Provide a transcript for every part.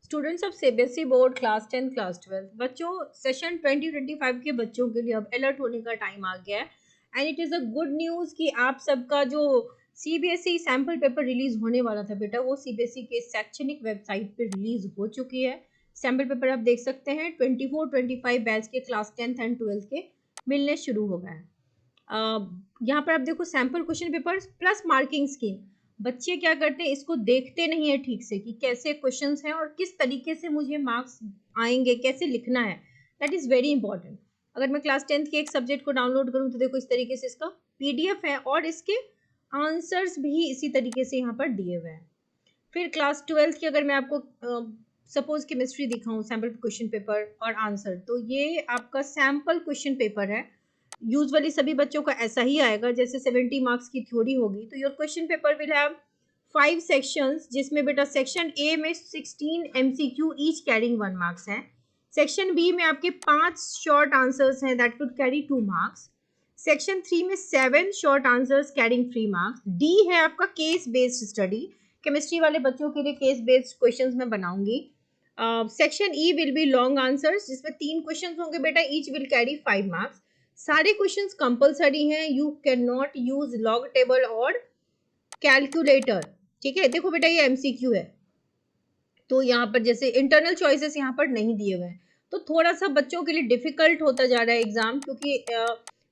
Students of CBSE board class 10 class 12 बच्चों session 2025 के बच्चों के लिए अब अलर्ट होने का टाइम आ गया है and it is a good news कि आप सबका जो सीबीएसई सैम्पल पेपर रिलीज होने वाला था बेटा वो सीबीएसई के शैक्षणिक वेबसाइट पे रिलीज हो चुकी है। सैम्पल पेपर आप देख सकते हैं 24-25 बैच के क्लास 10th एंड 12th के मिलने शुरू हो गए हैं। यहाँ पर आप देखो sample question paper plus marking scheme. बच्चे क्या करते हैं, इसको देखते नहीं है ठीक से कि कैसे क्वेश्चंस हैं और किस तरीके से मुझे मार्क्स आएंगे, कैसे लिखना है। That is very important. अगर मैं क्लास 10th के एक सब्जेक्ट को डाउनलोड करूँ तो देखो इस तरीके से इसका पीडीएफ है और इसके आंसर्स भी इसी तरीके से यहाँ पर दिए हुए हैं। फिर क्लास 12th की अगर मैं आपको सपोज केमिस्ट्री दिखाऊं सैम्पल क्वेश्चन पेपर और आंसर, तो ये आपका सैम्पल क्वेश्चन पेपर है। यूजुअली सभी बच्चों का ऐसा ही आएगा, जैसे 70 मार्क्स की थ्योरी होगी तो your question paper will have 5 sections, जिसमें बेटा सेक्शन ए में 16 एमसीक्यू ईच कैरिंग 1 मार्क्स है। सेक्शन बी में आपके 5 शॉर्ट आंसर्स हैं that would carry 2 marks. Section 3 में 7 short answers carrying 3 marks. D है आपका केस बेस्ड स्टडी। केमिस्ट्री वाले बच्चों के लिए केस बेस्ड क्वेश्चंस मैं बनाऊंगी। Section E will be long answers, जिसमें 3 क्वेश्चंस होंगे बेटा, ईच विल कैरी 5 मार्क्स। सारे क्वेश्चंस कंपलसरी हैं, you can not use log table और कैलकुलेटर। ठीक है, देखो बेटा ये एमसीक्यू है तो यहाँ पर जैसे इंटरनल चॉइसेस यहाँ पर नहीं दिए हुए हैं, तो थोड़ा सा बच्चों के लिए डिफिकल्ट होता जा रहा है एग्जाम, क्योंकि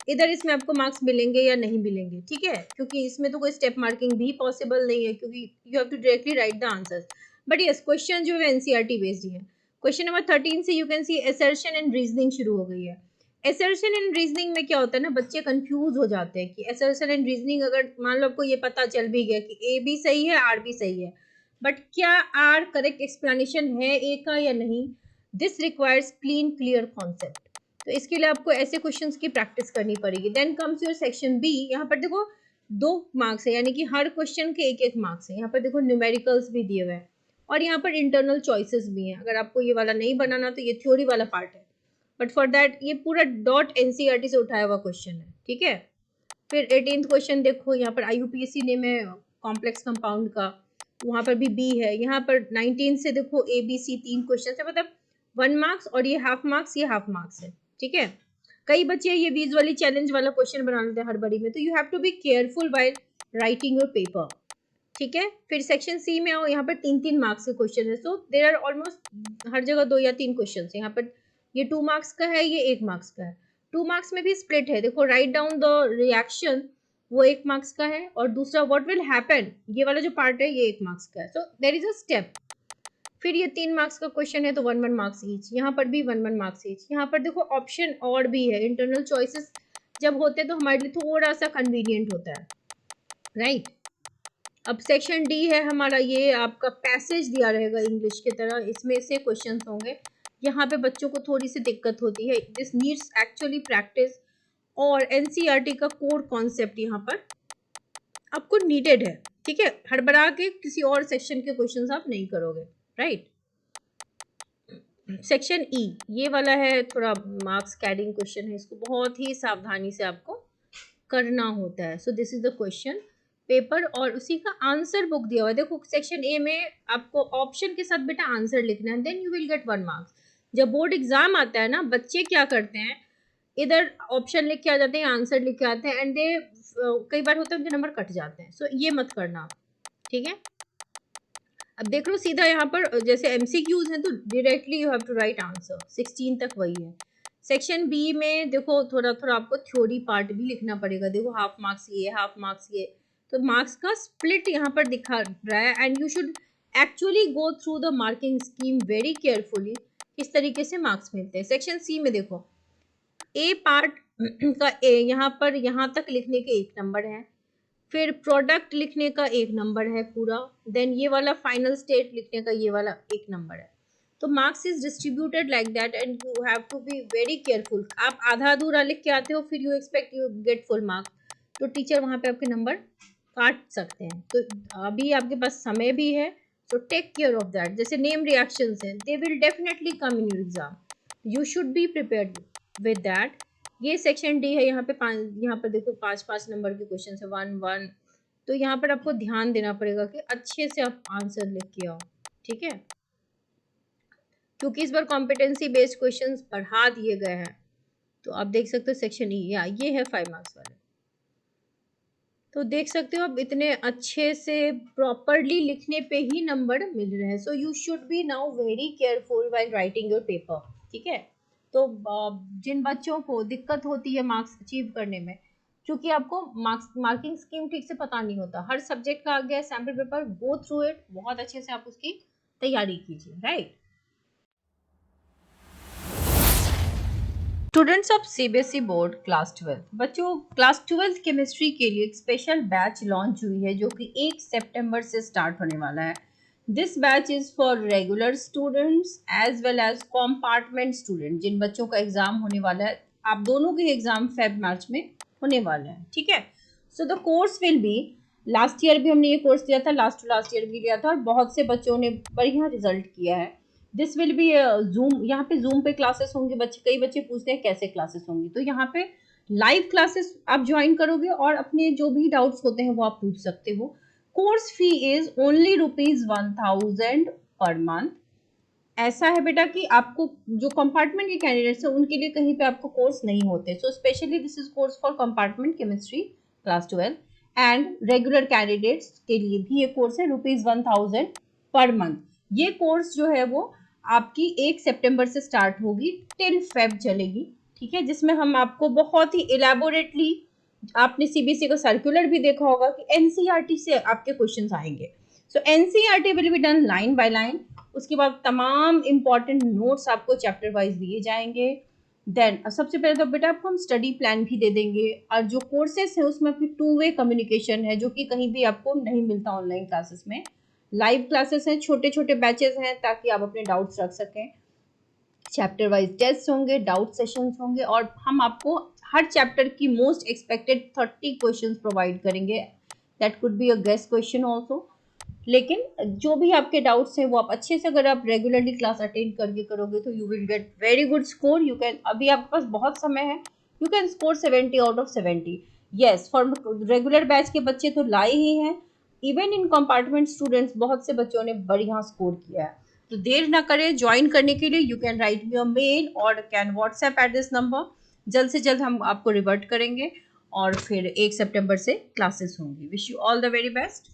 इधर इसमें आपको मार्क्स मिलेंगे या नहीं मिलेंगे। ठीक है, क्योंकि इसमें तो कोई स्टेप मार्किंग भी पॉसिबल नहीं है, क्योंकि you have to directly write the answers. But yes, question जो है एनसीईआरटी बेस्ड ही है। क्वेश्चन नंबर 13 से you can see assertion and reasoning शुरू हो गई है। असर्शन एंड रीजनिंग में क्या होता है ना, बच्चे कंफ्यूज हो जाते हैं कि असर्शन एंड रीजनिंग, अगर मान लो आपको ये पता चल भी गया कि ए भी सही है आर भी सही है, बट क्या आर करेक्ट एक्सप्लेनेशन है ए का या नहीं, this requires clean clear concept. तो इसके लिए आपको ऐसे क्वेश्चंस की प्रैक्टिस करनी पड़ेगी। Then comes your section B. यहाँ पर देखो 2 मार्क्स है, यानी कि हर क्वेश्चन के 1-1 मार्क्स है। यहाँ पर देखो न्यूमेरिकल्स भी दिए हुए हैं और यहाँ पर इंटरनल चॉइसेस भी हैं। अगर आपको ये वाला नहीं बनाना तो ये थ्योरी वाला पार्ट है, बट फॉर दैट ये पूरा डॉट एनसीईआरटी से उठाया हुआ क्वेश्चन है। ठीक है, फिर 18th क्वेश्चन देखो, यहाँ पर आईयूपीएससी ने में कॉम्प्लेक्स कंपाउंड का, वहाँ पर भी बी है। यहाँ पर 19 से देखो ए बी सी 3 क्वेश्चन है, मतलब 1 मार्क्स और ये हाफ मार्क्स, ये हाफ मार्क्स है। ठीक है, कई बच्चे ये विजुअली चैलेंज वाला क्वेश्चन बना लेते हैं हड़बड़ी में, तो you have to be careful while writing your paper. ठीक है, फिर सेक्शन सी में आओ, यहाँ पर 3-3 मार्क्स के क्वेश्चन है। सो देर आर ऑलमोस्ट हर जगह 2 या 3 क्वेश्चन है। यहाँ पर ये 2 मार्क्स का है, ये 1 मार्क्स का है। 2 मार्क्स में भी स्प्लिट है, देखो राइट डाउन द रिएक्शन, वो 1 मार्क्स का है, और दूसरा व्हाट विल हैपन, ये वाला जो पार्ट है ये 1 मार्क्स का है। सो देर इज अ स्टेप। फिर ये 3 मार्क्स का क्वेश्चन है तो 1-1 मार्क्स ईच। यहाँ पर भी 1-1 मार्क्स ईच। यहाँ पर देखो ऑप्शन और भी है, इंटरनल चॉइसेस जब होते हैं तो हमारे लिए थोड़ा सा कन्वीनियंट होता है, राइट। अब सेक्शन डी है हमारा, ये आपका पैसेज दिया रहेगा इंग्लिश की तरह, इसमें से क्वेश्चंस होंगे। यहाँ पे बच्चों को थोड़ी सी दिक्कत होती है, दिस नीड्स एक्चुअली प्रैक्टिस, और एनसीईआरटी का कोर कॉन्सेप्ट यहाँ पर आपको नीडेड है। ठीक है, हड़बड़ा के किसी और सेक्शन के क्वेश्चंस आप नहीं करोगे, राइट। सेक्शन ई ये वाला है, थोड़ा मार्क्स कैरिंग क्वेश्चन है, इसको बहुत ही सावधानी से आपको करना होता है। So this is the question paper और उसी का आंसर बुक दिया हुआ है। देखो सेक्शन ए में आपको ऑप्शन के साथ बेटा आंसर लिखना है, then you will get 1 marks. जब बोर्ड एग्जाम आता है ना, बच्चे क्या करते हैं, इधर ऑप्शन लिख के आ जाते हैं, आंसर लिख के आते हैं, एंड दे कई बार होता है उनके नंबर कट जाते हैं। सो ये मत करना, ठीक है। अब देख लो सीधा यहाँ पर जैसे एमसीक्यूज हैं तो directly you have to write answer, 16 तक वही है। सेक्शन बी में देखो थोड़ा थोड़ा आपको थ्योरी पार्ट भी लिखना पड़ेगा। देखो हाफ मार्क्स ये, हाफ मार्क्स ये, तो मार्क्स का स्प्लिट यहाँ पर दिखा रहा है, and you should actually go through the marking scheme very carefully, किस तरीके से मार्क्स मिलते हैं। सेक्शन सी में देखो ए पार्ट का ए यहाँ पर यहाँ तक लिखने के 1 नंबर है, फिर प्रोडक्ट लिखने का 1 नंबर है पूरा, देन ये वाला फाइनल स्टेट लिखने का ये वाला 1 नंबर है। तो marks is distributed like that and you have to be very careful. आप आधा अधूरा लिख के आते हो फिर you expect you get full marks, तो टीचर वहाँ पे आपके नंबर काट सकते हैं। तो अभी आपके पास समय भी है, so take care of that. जैसे नेम रिएक्शंस हैं, they will definitely come in your exam, you should be prepared with that. ये सेक्शन डी है, यहाँ पे यहाँ पर देखो 5-5 नंबर के क्वेश्चन है, 1-1। तो यहाँ पर आपको ध्यान देना पड़ेगा कि अच्छे से आप आंसर लिख के आओ, ठीक है। क्योंकि इस बार कॉम्पिटेंसी बेस्ड क्वेश्चंस बढ़ा दिए गए हैं। तो आप देख सकते हो सेक्शन ई, या ये है 5 मार्क्स वाले। तो देख सकते हो आप इतने अच्छे से प्रॉपरली लिखने पे ही नंबर मिल रहे हैं। So you should B now very careful while writing your paper, ठीक है। तो जिन बच्चों को दिक्कत होती है मार्क्स अचीव करने में, क्योंकि आपको मार्किंग स्कीम ठीक से पता नहीं होता, हर सब्जेक्ट का आ गया sample paper, go through it, बहुत अच्छे से आप उसकी तैयारी कीजिए, right. Students of CBSE board class 12, बच्चों क्लास 12 केमिस्ट्री के लिए एक स्पेशल बैच लॉन्च हुई है जो कि 1 सितंबर से स्टार्ट होने वाला है। This batch is for regular students as well as compartment student, जिन बच्चों का एग्जाम होने वाला है, आप दोनों के एग्जाम फेब मार्च में होने वाले हैं, ठीक है। So the course will be, last year भी हमने ये कोर्स दिया था, लास्ट ईयर भी लिया था और बहुत से बच्चों ने बढ़िया रिजल्ट किया है। दिस विल बी जूम, यहाँ पे जूम पे क्लासेस होंगे। बच्चे, कई बच्चे पूछते हैं कैसे क्लासेस होंगी, तो यहाँ पे लाइव क्लासेस आप ज्वाइन करोगे और अपने जो भी डाउट्स होते हैं वो आप पूछ सकते हो। Course fee is only ₹1000 per month. ऐसा है बेटा कि आपको जो कंपार्टमेंट के कैंडिडेट्स हैं उनके लिए कहीं पे आपको कोर्स नहीं होते, so specially this is course for compartment chemistry class 12 and regular candidates के लिए भी ये कोर्स है ₹1000 पर मंथ। ये कोर्स जो है वो आपकी 1 सितंबर से स्टार्ट होगी, टिल फेब चलेगी, ठीक है, जिसमें हम आपको बहुत ही इलेबोरेटली, आपने सीबीएसई का सर्कुलर भी देखा होगा कि एनसीईआरटी से आपके क्वेश्चंस आएंगे। So NCERT will be done line by line, उसके बाद तमाम इंपॉर्टेंट नोट्स आपको चैप्टर वाइज दिए जाएंगे। देन सबसे पहले तो बेटा आपको हम स्टडी प्लान भी दे देंगे, और जो कोर्सेस है उसमें आपकी 2 वे कम्युनिकेशन है जो कि कहीं भी आपको नहीं मिलता ऑनलाइन क्लासेस में। लाइव क्लासेस हैं, छोटे छोटे बैचेस हैं ताकि आप अपने डाउट्स रख सकें। चैप्टर वाइज टेस्ट होंगे, डाउट सेशंस होंगे, और हम आपको हर चैप्टर की मोस्ट एक्सपेक्टेड 30 क्वेश्चंस प्रोवाइड करेंगे। That could be a guest question also. लेकिन जो भी आपके डाउट्स हैं वो आप अच्छे से, अगर आप रेगुलरली क्लास अटेंड करके करोगे तो you will get very good score. You can, अभी आपके पास बहुत समय है, you can score 70 out of 70। Yes, for regular batch के बच्चे तो लाए ही हैं, इवन इन कंपार्टमेंट स्टूडेंट्स बहुत से बच्चों ने बढ़िया स्कोर किया है। तो देर ना करें, ज्वाइन करने के लिए you can write me a mail और can WhatsApp at this number. जल्द से जल्द हम आपको रिवर्ट करेंगे और फिर 1 सितंबर से क्लासेस होंगी। Wish you all the very best.